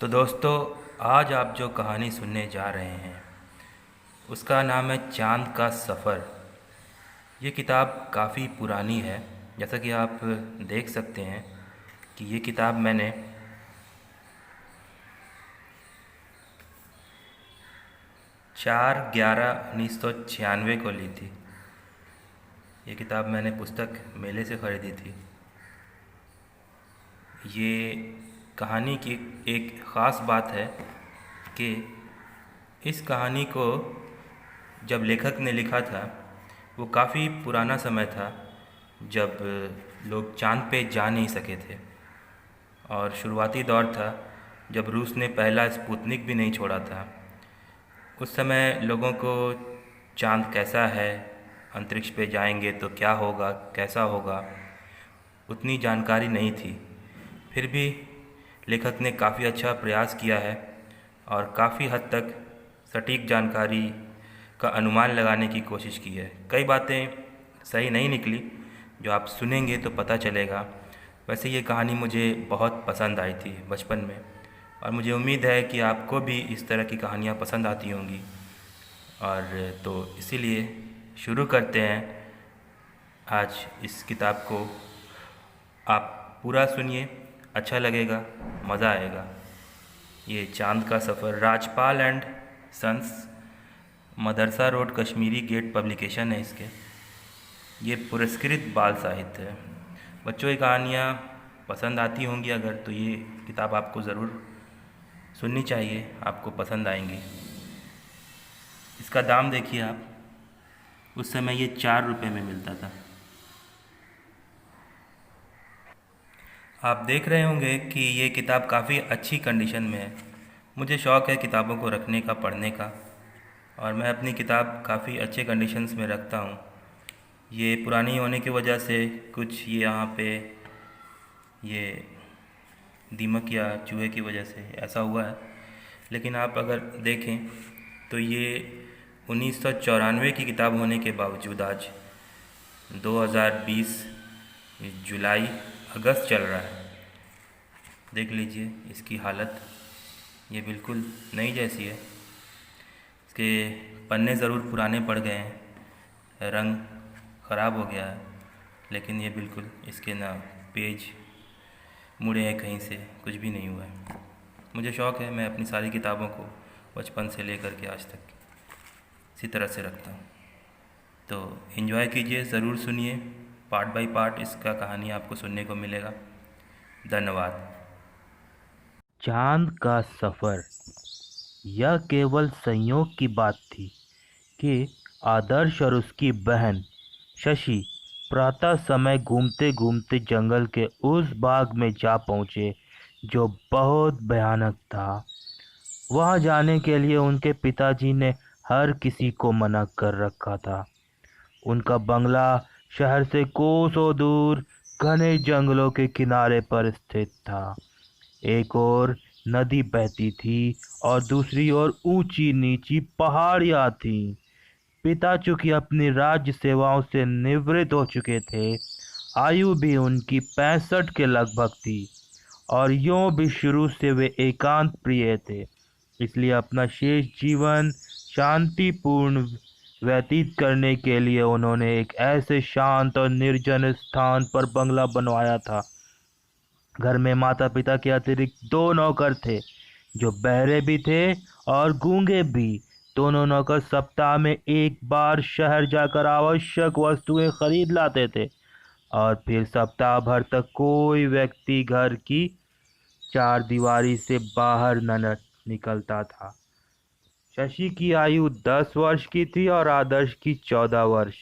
तो दोस्तों, आज आप जो कहानी सुनने जा रहे हैं उसका नाम है चाँद का सफ़र। ये किताब काफ़ी पुरानी है। जैसा कि आप देख सकते हैं कि ये किताब मैंने 4/11/1996 को ली थी। ये किताब मैंने पुस्तक मेले से ख़रीदी थी। ये कहानी की एक ख़ास बात है कि इस कहानी को जब लेखक ने लिखा था वो काफ़ी पुराना समय था, जब लोग चाँद पे जा नहीं सके थे और शुरुआती दौर था जब रूस ने पहला स्पुतनिक भी नहीं छोड़ा था। उस समय लोगों को चाँद कैसा है, अंतरिक्ष पे जाएंगे तो क्या होगा, कैसा होगा, उतनी जानकारी नहीं थी। फिर भी लेखक ने काफ़ी अच्छा प्रयास किया है और काफ़ी हद तक सटीक जानकारी का अनुमान लगाने की कोशिश की है। कई बातें सही नहीं निकली, जो आप सुनेंगे तो पता चलेगा। वैसे ये कहानी मुझे बहुत पसंद आई थी बचपन में, और मुझे उम्मीद है कि आपको भी इस तरह की कहानियाँ पसंद आती होंगी। और तो इसीलिए शुरू करते हैं आज इस किताब को। आप पूरा सुनिए, अच्छा लगेगा, मज़ा आएगा। ये चाँद का सफ़र Rajpal and sons, Madrasa road, Kashmiri gate publication है इसके। ये पुरस्कृत बाल साहित्य है। बच्चों की कहानियाँ पसंद आती होंगी अगर, तो ये किताब आपको ज़रूर सुननी चाहिए, आपको पसंद आएंगी। इसका दाम देखिए आप, उस समय ये 4 रुपये में मिलता था। आप देख रहे होंगे कि ये किताब काफ़ी अच्छी कंडीशन में है। मुझे शौक़ है किताबों को रखने का, पढ़ने का, और मैं अपनी किताब काफ़ी अच्छे कंडीशंस में रखता हूँ। ये पुरानी होने की वजह से कुछ ये यहाँ पे ये दीमक या चूहे की वजह से ऐसा हुआ है। लेकिन आप अगर देखें तो ये 1994 की किताब होने के बावजूद आज 2020 जुलाई अगस्त चल रहा है। देख लीजिए इसकी हालत, ये बिल्कुल नई जैसी है। इसके पन्ने ज़रूर पुराने पड़ गए हैं, रंग ख़राब हो गया है, लेकिन ये बिल्कुल इसके ना पेज मुड़े हैं कहीं से, कुछ भी नहीं हुआ है। मुझे शौक़ है, मैं अपनी सारी किताबों को बचपन से लेकर के आज तक इसी तरह से रखता हूँ। तो एंजॉय कीजिए, ज़रूर सुनिए, पार्ट बाय पार्ट इसका कहानी आपको सुनने को मिलेगा। धन्यवाद। चांद का सफर। यह केवल संयोग की बात थी कि आदर्श और उसकी बहन शशि प्रातः समय घूमते घूमते जंगल के उस बाग में जा पहुँचे जो बहुत भयानक था। वहां जाने के लिए उनके पिताजी ने हर किसी को मना कर रखा था। उनका बंगला शहर से कोसों दूर घने जंगलों के किनारे पर स्थित था। एक ओर नदी बहती थी और दूसरी ओर ऊंची नीची पहाड़ियां थीं। पिता चूंकि अपनी राज्य सेवाओं से निवृत्त हो चुके थे, आयु भी उनकी 65 के लगभग थी, और यूं भी शुरू से वे एकांत प्रिय थे। इसलिए अपना शेष जीवन शांतिपूर्ण व्यतीत करने के लिए उन्होंने एक ऐसे शांत और निर्जन स्थान पर बंगला बनवाया था। घर में माता पिता के अतिरिक्त 2 नौकर थे, जो बहरे भी थे और गूंगे भी। दोनों नौकर सप्ताह में एक बार शहर जाकर आवश्यक वस्तुएं खरीद लाते थे, और फिर सप्ताह भर तक कोई व्यक्ति घर की चार दीवारी से बाहर न निकलता था। शशि की आयु 10 वर्ष की थी और आदर्श की 14 वर्ष।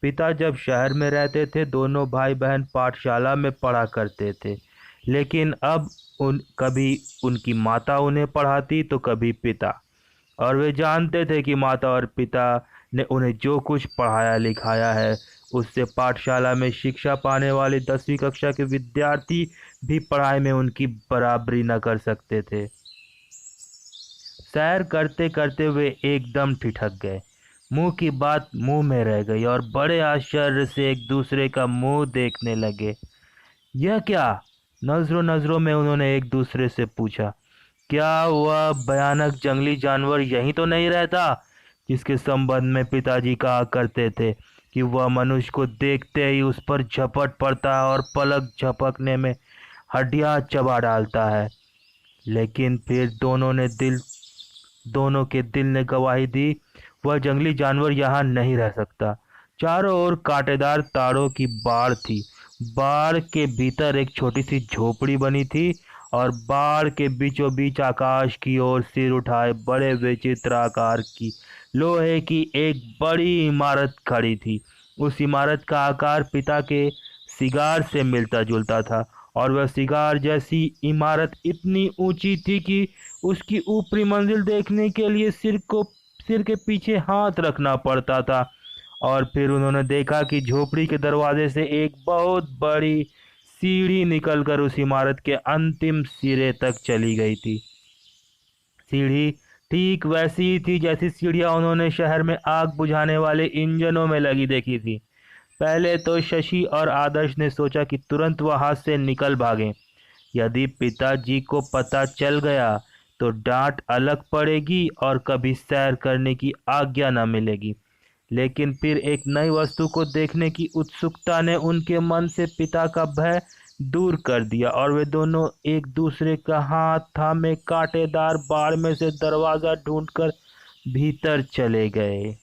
पिता जब शहर में रहते थे, दोनों भाई बहन पाठशाला में पढ़ा करते थे, लेकिन अब कभी उनकी माता उन्हें पढ़ाती तो कभी पिता, और वे जानते थे कि माता और पिता ने उन्हें जो कुछ पढ़ाया लिखाया है, उससे पाठशाला में शिक्षा पाने वाले 10वीं कक्षा के विद्यार्थी भी पढ़ाई में उनकी बराबरी न कर सकते थे। सैर करते करते वे एकदम ठिठक गए। मुंह की बात मुंह में रह गई और बड़े आश्चर्य से एक दूसरे का मुंह देखने लगे। यह क्या? नजरों नजरों में उन्होंने एक दूसरे से पूछा। क्या वह भयानक जंगली जानवर यहीं तो नहीं रहता जिसके संबंध में पिताजी कहा करते थे कि वह मनुष्य को देखते ही उस पर झपट पड़ता है और पलक झपकने में हड्डियां चबा डालता है। लेकिन फिर दोनों के दिल ने गवाही दी, वह जंगली जानवर यहाँ नहीं रह सकता। चारों ओर कांटेदार तारों की बाड़ थी। बाड़ के भीतर एक छोटी सी झोपड़ी बनी थी और बाड़ के बीचों बीच आकाश की ओर सिर उठाए बड़े विचित्र आकार की लोहे की एक बड़ी इमारत खड़ी थी। उस इमारत का आकार पिता के सिगार से मिलता जुलता था और वह सिगार जैसी इमारत इतनी ऊंची थी कि उसकी ऊपरी मंजिल देखने के लिए सिर के पीछे हाथ रखना पड़ता था। और फिर उन्होंने देखा कि झोपड़ी के दरवाजे से एक बहुत बड़ी सीढ़ी निकलकर उस इमारत के अंतिम सिरे तक चली गई थी। सीढ़ी ठीक वैसी ही थी जैसी सीढ़ियां उन्होंने शहर में आग बुझाने वाले इंजनों में लगी देखी थी। पहले तो शशि और आदर्श ने सोचा कि तुरंत वहां से निकल भागें। यदि पिताजी को पता चल गया तो डांट अलग पड़ेगी और कभी सैर करने की आज्ञा न मिलेगी। लेकिन फिर एक नई वस्तु को देखने की उत्सुकता ने उनके मन से पिता का भय दूर कर दिया और वे दोनों एक दूसरे का हाथ थामे कांटेदार बाड़ में से दरवाजा ढूंढकर भीतर चले गए।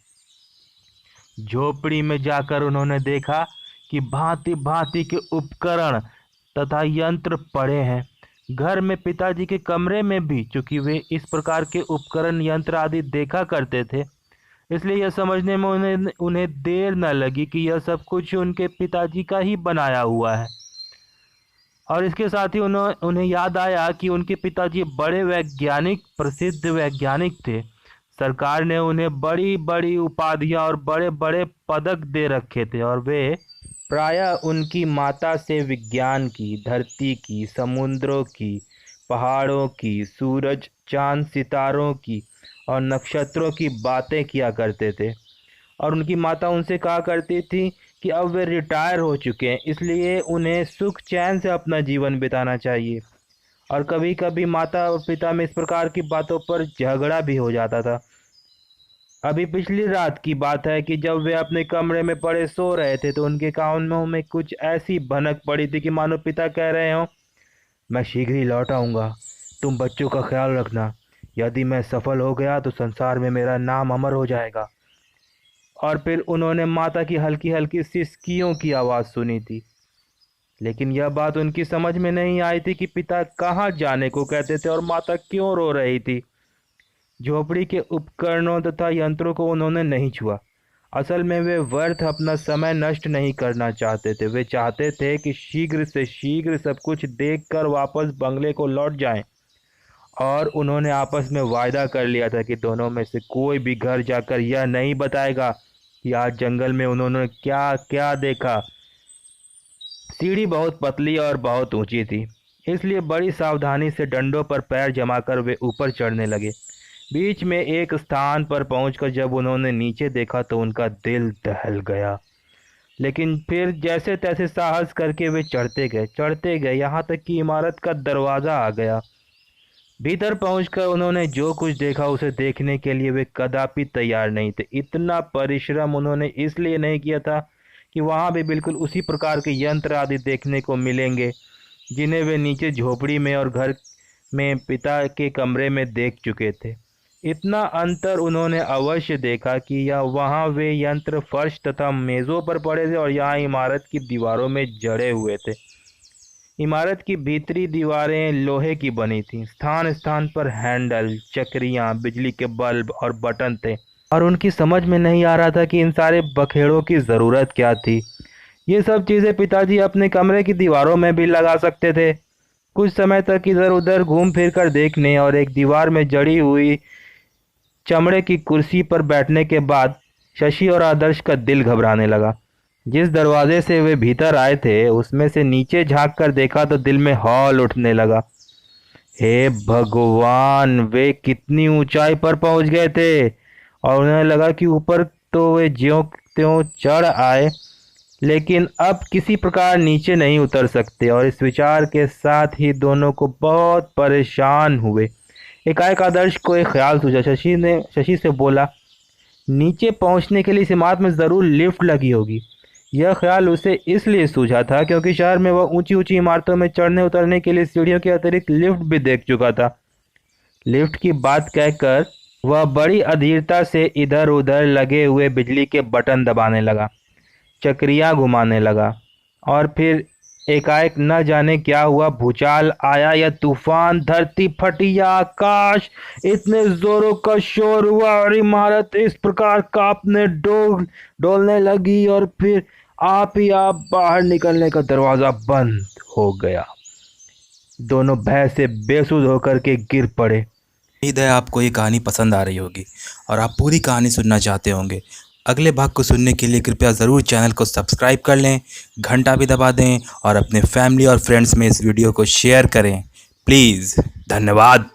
झोपड़ी में जाकर उन्होंने देखा कि भांति भांति के उपकरण तथा यंत्र पड़े हैं। घर में पिताजी के कमरे में भी, चूंकि वे इस प्रकार के उपकरण यंत्र आदि देखा करते थे, इसलिए यह समझने में उन्हें देर न लगी कि यह सब कुछ उनके पिताजी का ही बनाया हुआ है। और इसके साथ ही उन्हें याद आया कि उनके पिताजी बड़े वैज्ञानिक, प्रसिद्ध वैज्ञानिक थे। सरकार ने उन्हें बड़ी बड़ी उपाधियां और बड़े बड़े पदक दे रखे थे और वे प्रायः उनकी माता से विज्ञान की, धरती की, समुद्रों की, पहाड़ों की, सूरज चांद सितारों की और नक्षत्रों की बातें किया करते थे। और उनकी माता उनसे कहा करती थी कि अब वे रिटायर हो चुके हैं, इसलिए उन्हें सुख चैन से अपना जीवन बिताना चाहिए। और कभी कभी माता और पिता में इस प्रकार की बातों पर झगड़ा भी हो जाता था। अभी पिछली रात की बात है कि जब वे अपने कमरे में पड़े सो रहे थे तो उनके कानों में कुछ ऐसी भनक पड़ी थी कि मानो पिता कह रहे हों, मैं शीघ्र ही लौट आऊँगा, तुम बच्चों का ख्याल रखना। यदि मैं सफल हो गया तो संसार में मेरा नाम अमर हो जाएगा। और फिर उन्होंने माता की हल्की हल्की सिसकियों की आवाज़ सुनी थी। लेकिन यह बात उनकी समझ में नहीं आई थी कि पिता कहाँ जाने को कहते थे और माता क्यों रो रही थी। झोपड़ी के उपकरणों तथा यंत्रों को उन्होंने नहीं छुआ। असल में वे व्यर्थ अपना समय नष्ट नहीं करना चाहते थे। वे चाहते थे कि शीघ्र से शीघ्र सब कुछ देखकर वापस बंगले को लौट जाएं। और उन्होंने आपस में वायदा कर लिया था कि दोनों में से कोई भी घर जाकर यह नहीं बताएगा कि आज जंगल में उन्होंने क्या क्या देखा। सीढ़ी बहुत पतली और बहुत ऊंची थी, इसलिए बड़ी सावधानी से डंडों पर पैर जमाकर वे ऊपर चढ़ने लगे। बीच में एक स्थान पर पहुंचकर जब उन्होंने नीचे देखा तो उनका दिल दहल गया। लेकिन फिर जैसे तैसे साहस करके वे चढ़ते गए यहाँ तक कि इमारत का दरवाज़ा आ गया। भीतर पहुंचकर उन्होंने जो कुछ देखा उसे देखने के लिए वे कदापि तैयार नहीं थे। इतना परिश्रम उन्होंने इसलिए नहीं किया था कि वहां भी बिल्कुल उसी प्रकार के यंत्र आदि देखने को मिलेंगे जिन्हें वे नीचे झोपड़ी में और घर में पिता के कमरे में देख चुके थे। इतना अंतर उन्होंने अवश्य देखा कि यह वहाँ वे यंत्र फर्श तथा मेज़ों पर पड़े थे और यहाँ इमारत की दीवारों में जड़े हुए थे। इमारत की भीतरी दीवारें लोहे की बनी थीं। स्थान स्थान पर हैंडल, चक्रियाँ, बिजली के बल्ब और बटन थे और उनकी समझ में नहीं आ रहा था कि इन सारे बखेड़ों की ज़रूरत क्या थी। ये सब चीज़ें पिताजी अपने कमरे की दीवारों में भी लगा सकते थे। कुछ समय तक इधर उधर घूम फिर कर देखने और एक दीवार में जड़ी हुई चमड़े की कुर्सी पर बैठने के बाद शशि और आदर्श का दिल घबराने लगा। जिस दरवाजे से वे भीतर आए थे उसमें से नीचे झांक कर देखा तो दिल में हौल उठने लगा। हे भगवान, वे कितनी ऊंचाई पर पहुंच गए थे और उन्हें लगा कि ऊपर तो वे ज्यों त्यों चढ़ आए, लेकिन अब किसी प्रकार नीचे नहीं उतर सकते। और इस विचार के साथ ही दोनों को बहुत परेशान हुए। एकाएक आदर्श को एक ख्याल सूझा। शशि से बोला, नीचे पहुंचने के लिए इस इमारत में ज़रूर लिफ्ट लगी होगी। यह ख्याल उसे इसलिए सूझा था क्योंकि शहर में वह ऊंची ऊंची इमारतों में चढ़ने उतरने के लिए सीढ़ियों के अतिरिक्त लिफ्ट भी देख चुका था। लिफ्ट की बात कहकर वह बड़ी अधीरता से इधर उधर लगे हुए बिजली के बटन दबाने लगा, चक्रियां घुमाने लगा और फिर एकाएक न जाने क्या हुआ, भूचाल आया या तूफान, धरती फटी या आकाश, इतने जोरों का शोर हुआ और इमारत इस प्रकार कांपने डोलने लगी और फिर आप ही आप बाहर निकलने का दरवाजा बंद हो गया। दोनों भय से बेसुध होकर के गिर पड़े। उम्मीद है आपको ये कहानी पसंद आ रही होगी और आप पूरी कहानी सुनना चाहते होंगे। अगले भाग को सुनने के लिए कृपया ज़रूर चैनल को सब्सक्राइब कर लें, घंटा भी दबा दें और अपने फैमिली और फ्रेंड्स में इस वीडियो को शेयर करें प्लीज़। धन्यवाद।